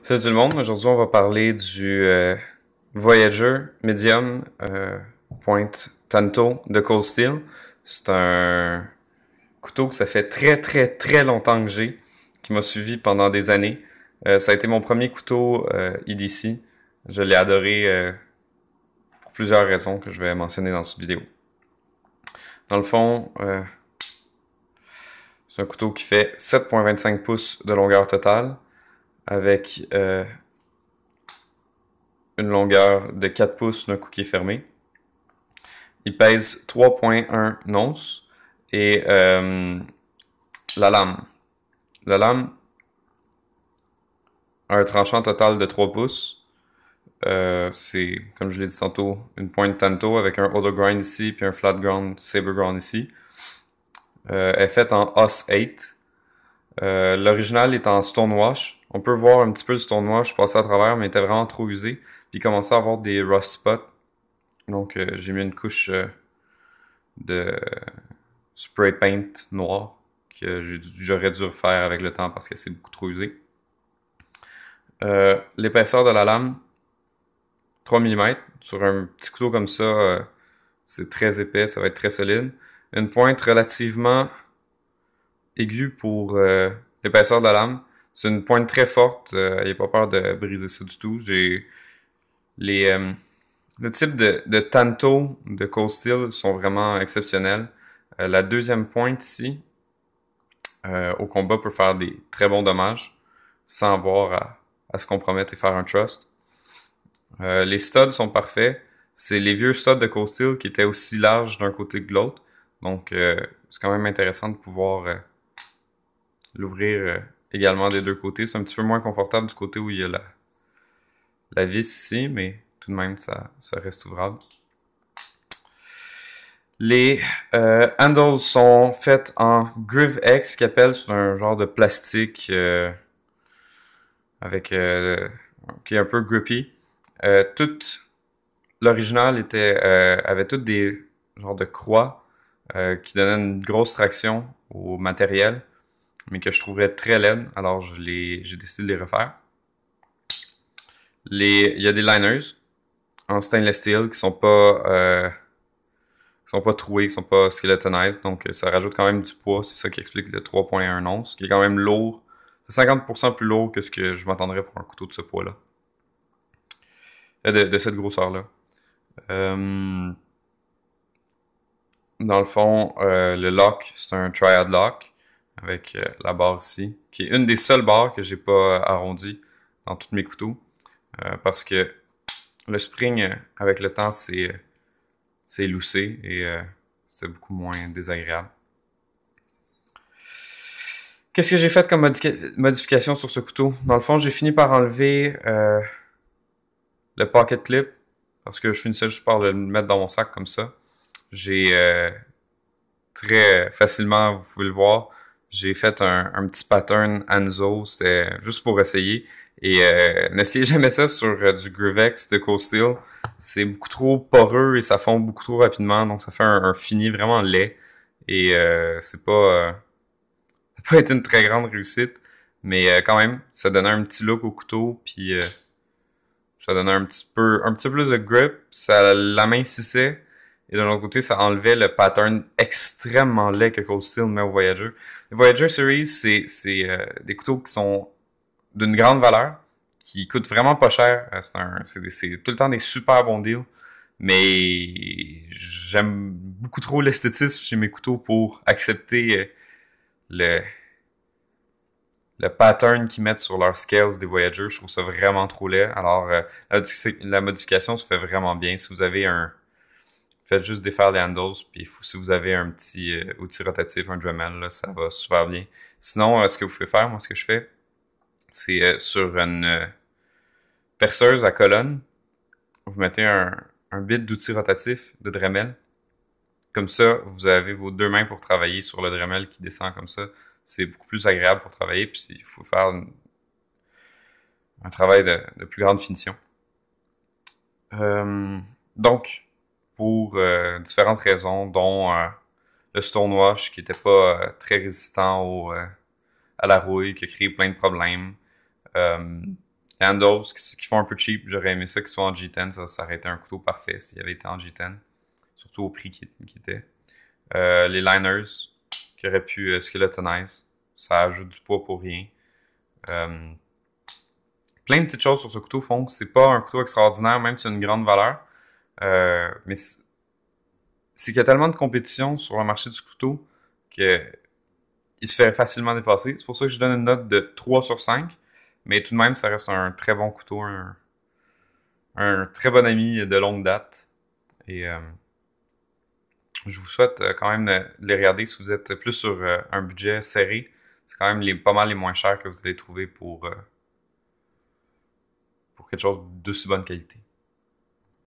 Salut tout le monde, aujourd'hui on va parler du Voyager Medium Point Tanto de Cold Steel. C'est un couteau que ça fait très longtemps que j'ai, qui m'a suivi pendant des années. Ça a été mon premier couteau EDC. Je l'ai adoré pour plusieurs raisons que je vais mentionner dans cette vidéo. Dans le fond, c'est un couteau qui fait 7,25 pouces de longueur totale, avec une longueur de 4 pouces d'un coup qui est fermé. Il pèse 3,1 onces et la lame. La lame a un tranchant total de 3 pouces. C'est, comme je l'ai dit tantôt, une pointe Tanto avec un auto grind ici puis un flat ground saber ground ici. Elle est faite en OS 8. L'original est en stonewash. On peut voir un petit peu le stonewash passer à travers, mais il était vraiment trop usé. Puis il commençait à avoir des rust spots. Donc j'ai mis une couche de spray paint noir que j'aurais dû refaire avec le temps parce que c'est beaucoup trop usé. L'épaisseur de la lame, 3 mm. Sur un petit couteau comme ça, c'est très épais, ça va être très solide. Une pointe relativement aiguë pour l'épaisseur de la lame. C'est une pointe très forte, n'ayez pas peur de briser ça du tout. J'ai le type de Tanto de Cold Steel sont vraiment exceptionnels. La deuxième pointe ici, au combat, peut faire des très bons dommages sans avoir à se compromettre et faire un trust. Les studs sont parfaits. C'est les vieux studs de Cold Steel qui étaient aussi larges d'un côté que de l'autre. Donc, c'est quand même intéressant de pouvoir l'ouvrir également des deux côtés. C'est un petit peu moins confortable du côté où il y a la vis ici, mais tout de même, ça reste ouvrable. Les handles sont faits en Groove X, qu'ils appellent, c'est un genre de plastique avec qui est un peu grippy. Toute l'original avait toutes des genres de croix qui donnaient une grosse traction au matériel, mais que je trouverais très laide, alors j'ai décidé de les refaire. Il y a des liners en stainless steel qui sont pas troués, qui sont pas skeletonized, donc ça rajoute quand même du poids, c'est ça qui explique le 3,1 onces, qui est quand même lourd. C'est 50% plus lourd que ce que je m'attendrais pour un couteau de ce poids-là. De cette grosseur-là. Dans le fond, le lock, c'est un triad lock, avec la barre ici, qui est une des seules barres que j'ai pas arrondie dans tous mes couteaux, parce que le spring, avec le temps, c'est loussé et c'est beaucoup moins désagréable. Qu'est-ce que j'ai fait comme modification sur ce couteau? Dans le fond, j'ai fini par enlever le pocket clip parce que je finissais juste par le mettre dans mon sac comme ça. J'ai très facilement, vous pouvez le voir, j'ai fait un petit pattern Anzo, c'était juste pour essayer. Et n'essayez jamais ça sur du Groovex de Cold Steel. C'est beaucoup trop poreux et ça fond beaucoup trop rapidement, donc ça fait un fini vraiment laid. Et ça n'a pas été une très grande réussite, mais quand même, ça donnait un petit look au couteau, puis ça donnait un petit peu plus de grip, ça l'amincissait, et de l'autre côté, ça enlevait le pattern extrêmement laid que Cold Steel met au Voyager. Les Voyager Series, c'est des couteaux qui sont d'une grande valeur, qui coûtent vraiment pas cher. C'est tout le temps des super bons deals. Mais j'aime beaucoup trop l'esthétisme chez mes couteaux pour accepter le pattern qu'ils mettent sur leurs scales des Voyager. Je trouve ça vraiment trop laid. Alors, la modification se fait vraiment bien. Si vous avez faites juste défaire les handles, puis si vous avez un petit outil rotatif, un Dremel, là, ça va super bien. Sinon, ce que vous pouvez faire, moi, ce que je fais, c'est sur une perceuse à colonne, vous mettez un bit d'outil rotatif de Dremel. Comme ça, vous avez vos deux mains pour travailler sur le Dremel qui descend comme ça. C'est beaucoup plus agréable pour travailler, puis il faut faire un travail de plus grande finition. Donc, pour différentes raisons, dont le stonewash qui n'était pas très résistant à la rouille, qui a créé plein de problèmes. Les handles qui font un peu cheap, j'aurais aimé ça qu'ils soient en G10, ça aurait été un couteau parfait s'il avait été en G10, surtout au prix qui était. Les liners qui auraient pu skeletonize, ça ajoute du poids pour rien. Plein de petites choses sur ce couteau font que c'est pas un couteau extraordinaire, même si c'est une grande valeur. Mais c'est qu'il y a tellement de compétition sur le marché du couteau qu'il se fait facilement dépasser. C'est pour ça que je donne une note de 3 sur 5. Mais tout de même, ça reste un très bon couteau, un très bon ami de longue date. Et je vous souhaite quand même de les regarder si vous êtes plus sur un budget serré. C'est quand même pas mal les moins chers que vous allez trouver pour quelque chose de si bonne qualité.